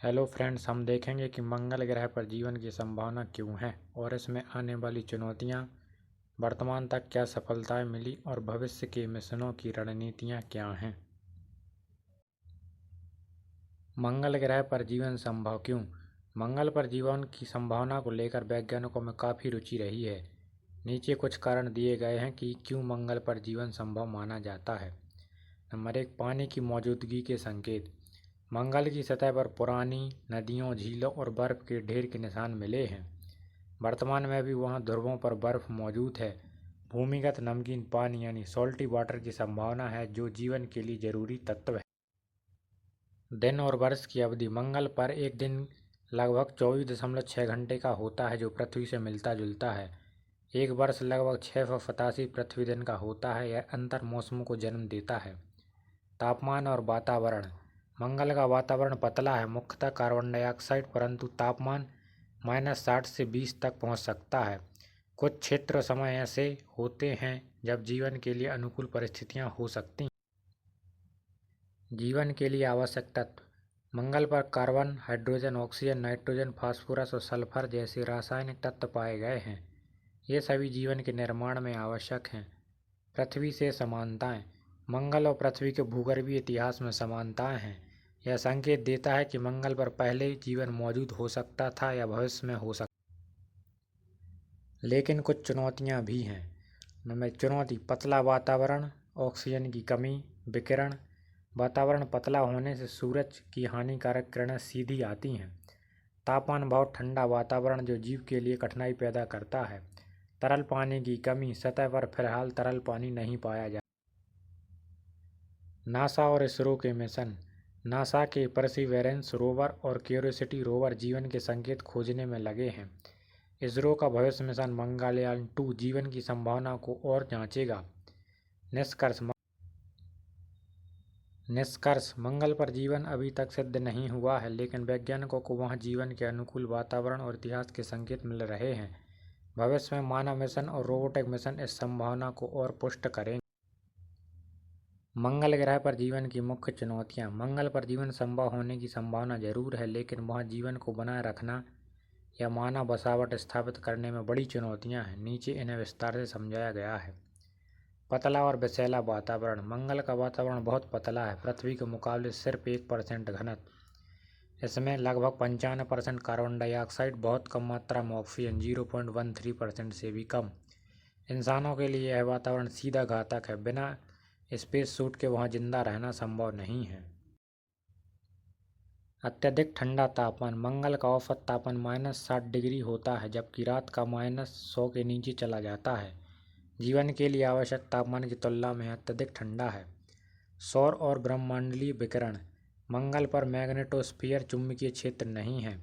Hello friends, हम देखेंगे कि मंगल ग्रह पर जीवन की संभावना क्यों है और इसमें आने वाली चुनौतियां, वर्तमान तक क्या सफलताएं मिली और भविष्य के मिशनों की रणनीतियां क्या हैं। मंगल ग्रह पर जीवन संभव क्यों? मंगल पर जीवन की संभावना को लेकर वैज्ञानिकों में काफ़ी रुचि रही है। नीचे कुछ कारण दिए गए हैं कि क्यों मंगल पर जीवन संभव माना जाता है। नंबर 1, पानी की मौजूदगी के संकेत। मंगल की सतह पर पुरानी नदियों, झीलों और बर्फ के ढेर के निशान मिले हैं। वर्तमान में भी वहां ध्रुवों पर बर्फ मौजूद है। भूमिगत नमकीन पानी यानी सॉल्टी वाटर की संभावना है, जो जीवन के लिए जरूरी तत्व है। दिन और वर्ष की अवधि। मंगल पर एक दिन लगभग 24.6 घंटे का होता है, जो पृथ्वी से मिलता जुलता है। एक वर्ष लगभग 685 पृथ्वी दिन का होता है। यह अंतर मौसमों को जन्म देता है। तापमान और वातावरण। मंगल का वातावरण पतला है, मुख्यतः कार्बन डाइऑक्साइड, परंतु तापमान -60 से 20 तक पहुंच सकता है। कुछ क्षेत्र समय ऐसे होते हैं जब जीवन के लिए अनुकूल परिस्थितियां हो सकती हैं। जीवन के लिए आवश्यक तत्व। मंगल पर carbon, hydrogen, oxygen, nitrogen, phosphorus और सल्फर जैसे रासायनिक तत्व पाए गए हैं। ये सभी जीवन के निर्माण में आवश्यक हैं। पृथ्वी से समानताएं। मंगल और पृथ्वी के भूगर्भीय इतिहास में समानताएं हैं। यह संकेत देता है कि मंगल पर पहले जीवन मौजूद हो सकता था या भविष्य में हो सकता। लेकिन कुछ चुनौतियां भी हैं। नंबर चुनौती, पतला वातावरण, ऑक्सीजन की कमी, विकिरण। वातावरण पतला होने से सूरज की हानिकारक किरणें सीधी आती हैं। तापमान बहुत ठंडा वातावरण, जो जीव के लिए कठिनाई पैदा करता है। तरल पानी की कमी। सतह पर फिलहाल तरल पानी नहीं पाया जाता। नासा और इसरो के मिशन। नासा के परसिवेरेंस रोवर और क्यूरियोसिटी रोवर जीवन के संकेत खोजने में लगे हैं। इसरो का भविष्य मिशन मंगलयान 2 जीवन की संभावना को और जांचेगा। निष्कर्ष, मंगल पर जीवन अभी तक सिद्ध नहीं हुआ है, लेकिन वैज्ञानिकों को वहां जीवन के अनुकूल वातावरण और इतिहास के संकेत मिल रहे हैं। भविष्य में मानव मिशन और रोबोटिक मिशन इस संभावना को और पुष्ट करेंगे। मंगल ग्रह पर जीवन की मुख्य चुनौतियां। मंगल पर जीवन संभव होने की संभावना जरूर है, लेकिन वहां जीवन को बनाए रखना या मानव बसावट स्थापित करने में बड़ी चुनौतियां हैं। नीचे इन्हें विस्तार से समझाया गया है। पतला और विषैला वातावरण। मंगल का वातावरण बहुत पतला है, पृथ्वी के मुकाबले सिर्फ 1% घनत्व। इसमें लगभग 95% कार्बन डाइऑक्साइड, बहुत कम मात्रा में ऑक्सीजन 0.13% से भी कम। इंसानों के लिए यह वातावरण सीधा घातक है। बिना स्पेस सूट के वहां जिंदा रहना संभव नहीं है। अत्यधिक ठंडा तापमान। मंगल का औसत तापमान -60 डिग्री होता है, जबकि रात का -100 के नीचे चला जाता है। जीवन के लिए आवश्यक तापमान की तुलना में अत्यधिक ठंडा है। सौर और ब्रह्मांडीय विकिरण। मंगल पर मैग्नेटोस्फीयर चुंबकीय क्षेत्र नहीं है,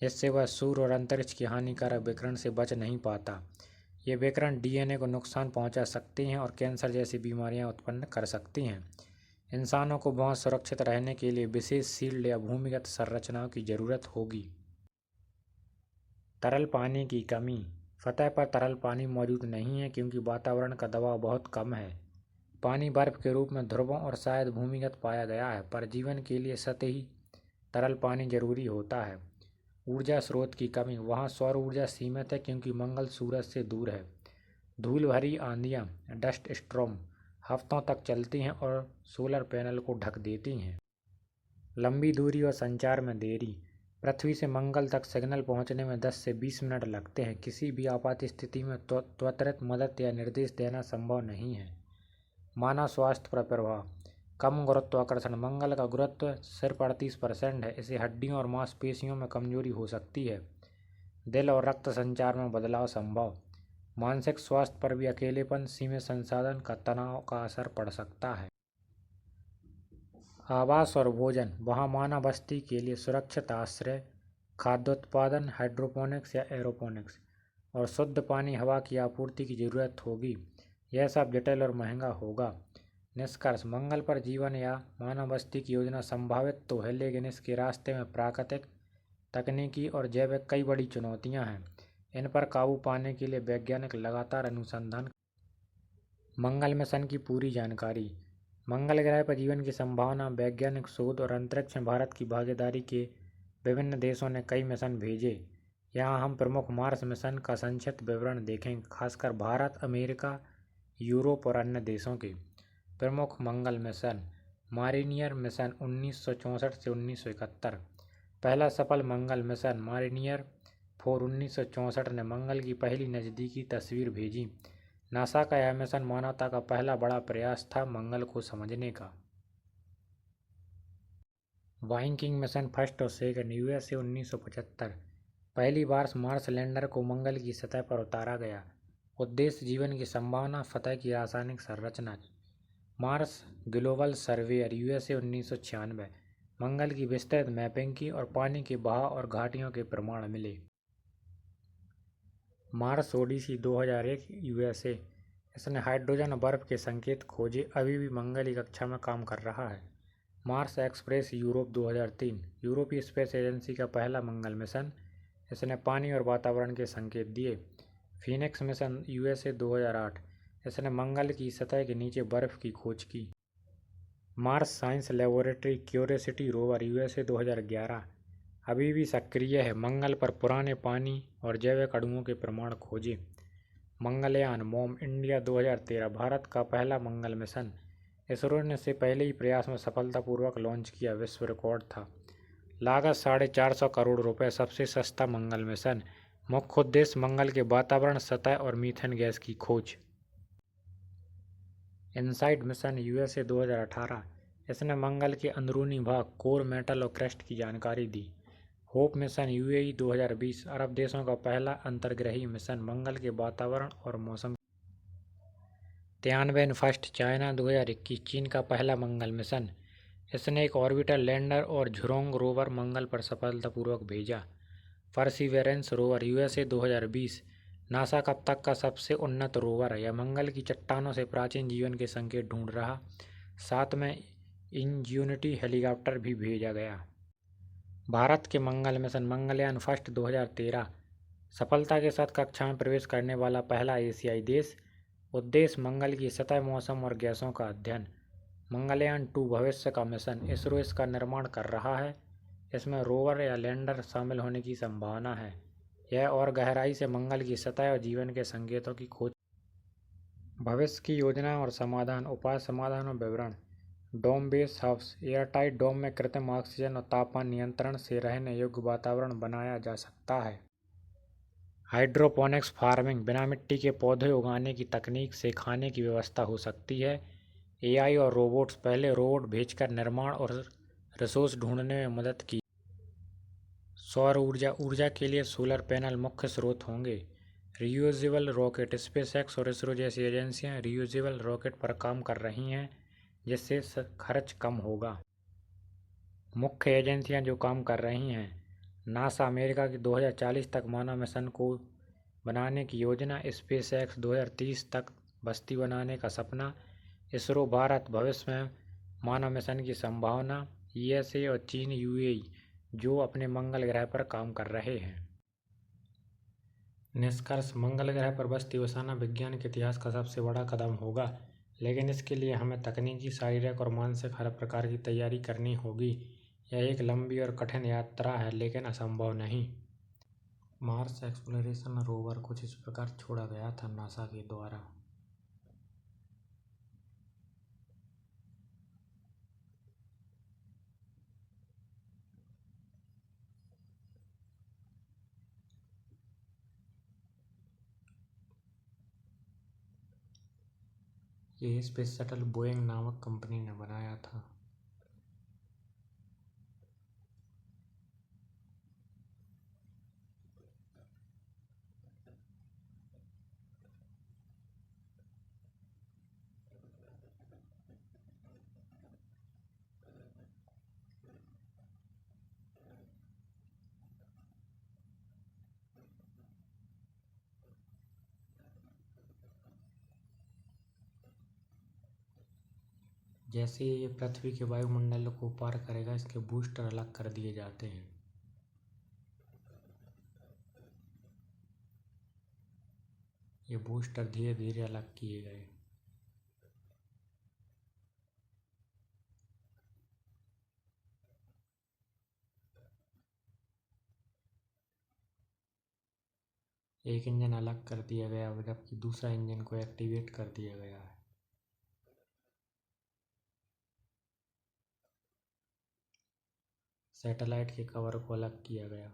जिससे वह सूर्य और अंतरिक्ष की हानिकारक विकिरण से बच नहीं पाता। ये विकिरण डीएनए को नुकसान पहुंचा सकते हैं और कैंसर जैसी बीमारियां उत्पन्न कर सकती हैं। इंसानों को वहां सुरक्षित रहने के लिए विशेष शील्ड या भूमिगत संरचनाओं की जरूरत होगी। तरल पानी की कमी। सतह पर तरल पानी मौजूद नहीं है, क्योंकि वातावरण का दबाव बहुत कम है। पानी बर्फ के रूप में ध्रुवों और शायद भूमिगत पाया गया है, पर जीवन के लिए सतही तरल पानी जरूरी होता है। ऊर्जा स्रोत की कमी। वहाँ सौर ऊर्जा सीमित है, क्योंकि मंगल सूरज से दूर है। धूल भरी आंधियाँ, डस्ट स्टॉर्म, हफ्तों तक चलती हैं और सोलर पैनल को ढक देती हैं। लंबी दूरी और संचार में देरी। पृथ्वी से मंगल तक सिग्नल पहुंचने में 10 से 20 मिनट लगते हैं। किसी भी आपात स्थिति में त्वरित मदद या निर्देश देना संभव नहीं है। मानव स्वास्थ्य पर प्रभाव। कम गुरुत्वाकर्षण। मंगल का गुरुत्व सिर्फ 38% है। इससे हड्डियों और मांसपेशियों में कमजोरी हो सकती है। दिल और रक्त संचार में बदलाव संभव। मानसिक स्वास्थ्य पर भी अकेलेपन, सीमित संसाधन का तनाव का असर पड़ सकता है। आवास और भोजन। वहाँ मानव बस्ती के लिए सुरक्षित आश्रय, खाद्य उत्पादन, हाइड्रोपोनिक्स या एरोपोनिक्स और शुद्ध पानी, हवा की आपूर्ति की जरूरत होगी। यह सब जटिल और महंगा होगा। निष्कर्ष, मंगल पर जीवन या मानव बस्ती की योजना संभावित तो है, लेकिन इसके रास्ते में प्राकृतिक, तकनीकी और जैविक कई बड़ी चुनौतियां हैं। इन पर काबू पाने के लिए वैज्ञानिक लगातार अनुसंधान। मंगल मिशन की पूरी जानकारी। मंगल ग्रह पर जीवन की संभावना, वैज्ञानिक शोध और अंतरिक्ष में भारत की भागीदारी के विभिन्न देशों ने कई मिशन भेजे। यहाँ हम प्रमुख मार्स मिशन का संक्षिप्त विवरण देखेंगे, खासकर भारत, अमेरिका, यूरोप और अन्य देशों के। प्रमुख मंगल मिशन। मारीनियर मिशन 1964 से 1971। पहला सफल मंगल मिशन मारीनियर 4 1964 ने मंगल की पहली नज़दीकी तस्वीर भेजी। नासा का यह मिशन मानवता का पहला बड़ा प्रयास था मंगल को समझने का। वाइकिंग मिशन फर्स्ट और सेकंड यूएसए 1975। पहली बार मार्स लैंडर को मंगल की सतह पर उतारा गया। उद्देश्य जीवन की संभावना, सतह की रासायनिक संरचना। Mars global surveyor USA 1996। मंगल की विस्तृत मैपिंग की और पानी के बहाव और घाटियों के प्रमाण मिले। Mars Odyssey 2001 USA. इसने हाइड्रोजन और बर्फ के संकेत खोजे, अभी भी मंगल की कक्षा में काम कर रहा है। Mars express Europe 2003। यूरोपीय स्पेस एजेंसी का पहला मंगल मिशन। इसने पानी और वातावरण के संकेत दिए। Phoenix mission USA 2008। इसने मंगल की सतह के नीचे बर्फ की खोज की। Mars science laboratory curiosity rover USA 2011 अभी भी सक्रिय है। मंगल पर पुराने पानी और जैविक अणुओं के प्रमाण खोजे। मंगलयान मॉम इंडिया 2013 भारत का पहला मंगल मिशन। इसरो ने से पहले ही प्रयास में सफलतापूर्वक लॉन्च किया, विश्व रिकॉर्ड था। लागत 450 करोड़ रुपए, सबसे सस्ता मंगल मिशन। मुख्य उद्देश्य मंगल के वातावरण, सतह और मीथेन गैस की खोज। Insight mission USA 2018। इसने मंगल के अंदरूनी भाग, कोर, मेटल और क्रस्ट की जानकारी दी। होप मिशन यूएई 2020 अरब देशों का पहला अंतर्ग्रही मिशन, मंगल के वातावरण और मौसम। तियानबेन फर्स्ट चाइना 2021 चीन का पहला मंगल मिशन। इसने एक ऑर्बिटर लैंडर और झुरोंग रोवर मंगल पर सफलतापूर्वक भेजा। परसिवेरेंस रोवर यूएसए 2020 नासा का अब तक का सबसे उन्नत रोवर है। यह मंगल की चट्टानों से प्राचीन जीवन के संकेत ढूंढ रहा। साथ में इंज्यूनिटी हेलीकॉप्टर भी भेजा गया। भारत के मंगल मिशन मंगलयान फर्स्ट 2013 सफलता के साथ कक्षा में प्रवेश करने वाला पहला एशियाई देश। उद्देश्य मंगल की सतह, मौसम और गैसों का अध्ययन। मंगलयान 2 भविष्य का मिशन। इसरो इसका निर्माण कर रहा है। इसमें रोवर या लैंडर शामिल होने की संभावना है। यह और गहराई से मंगल की सतह और जीवन के संकेतों की खोज। भविष्य की योजना और समाधान, उपाय, समाधान और विवरण। डोम बेस हाउस एयरटाइट डोम में कृत्रिम ऑक्सीजन और तापमान नियंत्रण से रहने योग्य वातावरण बनाया जा सकता है। हाइड्रोपोनिक्स फार्मिंग बिना मिट्टी के पौधे उगाने की तकनीक से खाने की व्यवस्था हो सकती है। एआई और रोबोट्स पहले रोबोट भेजकर निर्माण और रिसोर्स ढूंढने में मदद की। सौर ऊर्जा के लिए सोलर पैनल मुख्य स्रोत होंगे। रियूजेबल रॉकेट स्पेसएक्स और इसरो जैसी एजेंसियां रियूजेबल रॉकेट पर काम कर रही हैं, जिससे खर्च कम होगा। मुख्य एजेंसियां जो काम कर रही हैं: नासा अमेरिका की 2040 तक मानव मिशन को बनाने की योजना, स्पेसएक्स 2030 तक बस्ती बनाने का सपना, इसरो भारत भविष्य में मानव मिशन की संभावना, यूएसए और चीन यूएई जो अपने मंगल ग्रह पर काम कर रहे हैं। निष्कर्ष: मंगल ग्रह पर बस्ती बसाना विज्ञान के इतिहास का सबसे बड़ा कदम होगा, लेकिन इसके लिए हमें तकनीकी, शारीरिक और मानसिक हर प्रकार की तैयारी करनी होगी। यह एक लंबी और कठिन यात्रा है, लेकिन असंभव नहीं। मार्स एक्सप्लोरेशन रोवर कुछ इस प्रकार छोड़ा गया था नासा के द्वारा। ये स्पेस शटल बोइंग नामक कंपनी ने बनाया था। जैसे ये पृथ्वी के वायुमंडल को पार करेगा, इसके बूस्टर अलग कर दिए जाते हैं। ये बूस्टर धीरे धीरे अलग किए गए। एक इंजन अलग कर दिया गया है जबकि दूसरा इंजन को एक्टिवेट कर दिया गया है। सैटेलाइट के कवर को अलग किया गया।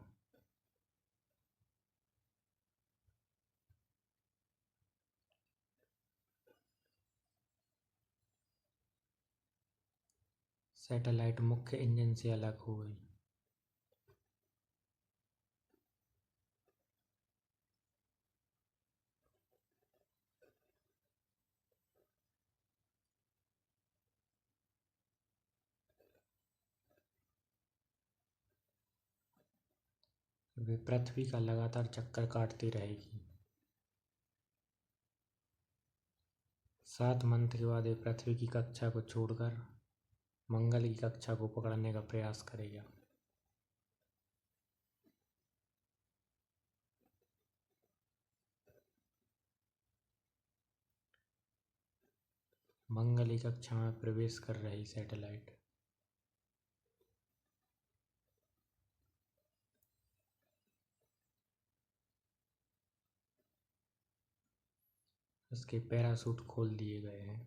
सैटेलाइट मुख्य इंजन से अलग हो गई। वे पृथ्वी का लगातार चक्कर काटती रहेगी। 7 मंथ के बाद ये पृथ्वी की कक्षा को छोड़कर मंगल की कक्षा को पकड़ने का प्रयास करेगा। मंगल की कक्षा में प्रवेश कर रही सैटेलाइट। उसके पैराशूट खोल दिए गए हैं।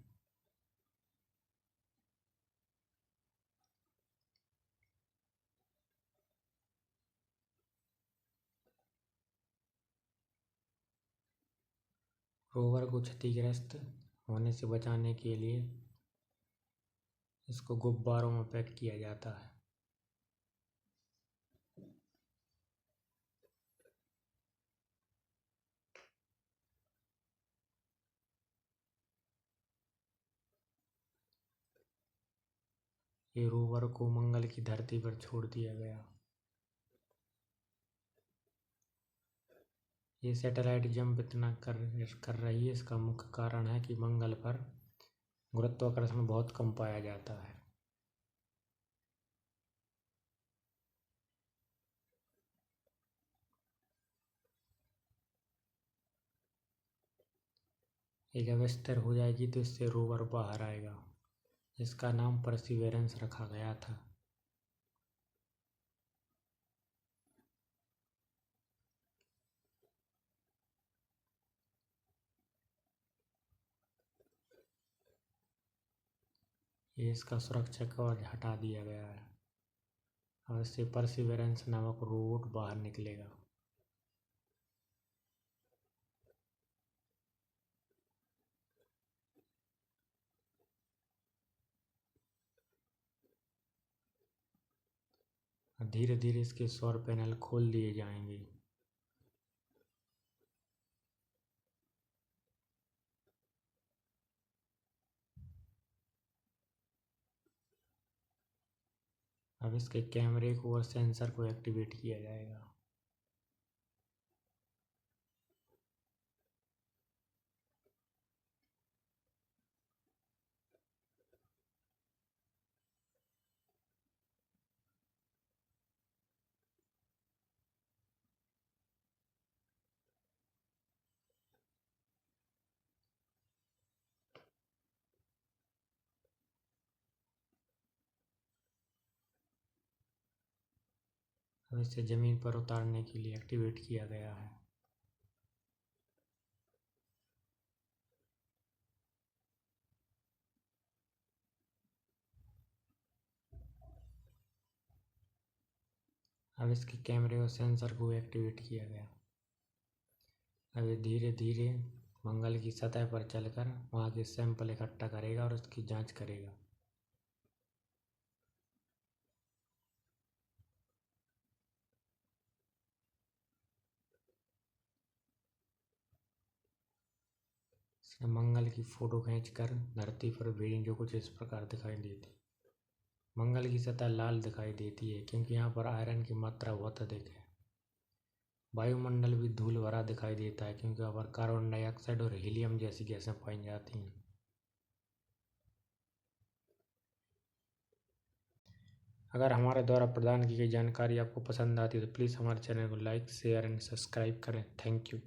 रोवर को क्षतिग्रस्त होने से बचाने के लिए इसको गुब्बारों में पैक किया जाता है। ये रोवर को मंगल की धरती पर छोड़ दिया गया। ये सैटेलाइट जंप इतना कर रही है, इसका मुख्य कारण है कि मंगल पर गुरुत्वाकर्षण बहुत कम पाया जाता है। एक जब स्थिर हो जाएगी तो इससे रोवर बाहर आएगा। इसका नाम परसिवेरेंस रखा गया था। ये इसका सुरक्षा कवच हटा दिया गया है। अब इससे परसिवेरेंस नामक रोबोट बाहर निकलेगा। धीरे धीरे इसके सौर पैनल खोल दिए जाएंगे। अब इसके कैमरे को और सेंसर को एक्टिवेट किया जाएगा। अब इसे जमीन पर उतारने के लिए एक्टिवेट किया गया है। अब इसके कैमरे और सेंसर को एक्टिवेट किया गया। अब ये धीरे धीरे मंगल की सतह पर चलकर वहाँ के सैंपल इकट्ठा करेगा और उसकी जांच करेगा। इसने मंगल की फोटो खींचकर धरती पर भेजी जो कुछ इस प्रकार दिखाई देती। मंगल की सतह लाल दिखाई देती है क्योंकि यहाँ पर आयरन की मात्रा बहुत अधिक है। वायुमंडल भी धूल भरा दिखाई देता है क्योंकि यहाँ पर कार्बन डाइऑक्साइड और हीलियम जैसी गैसें पाई जाती हैं। अगर हमारे द्वारा प्रदान की गई जानकारी आपको पसंद आती है तो प्लीज़ हमारे चैनल को लाइक शेयर एंड सब्सक्राइब करें। Thank you.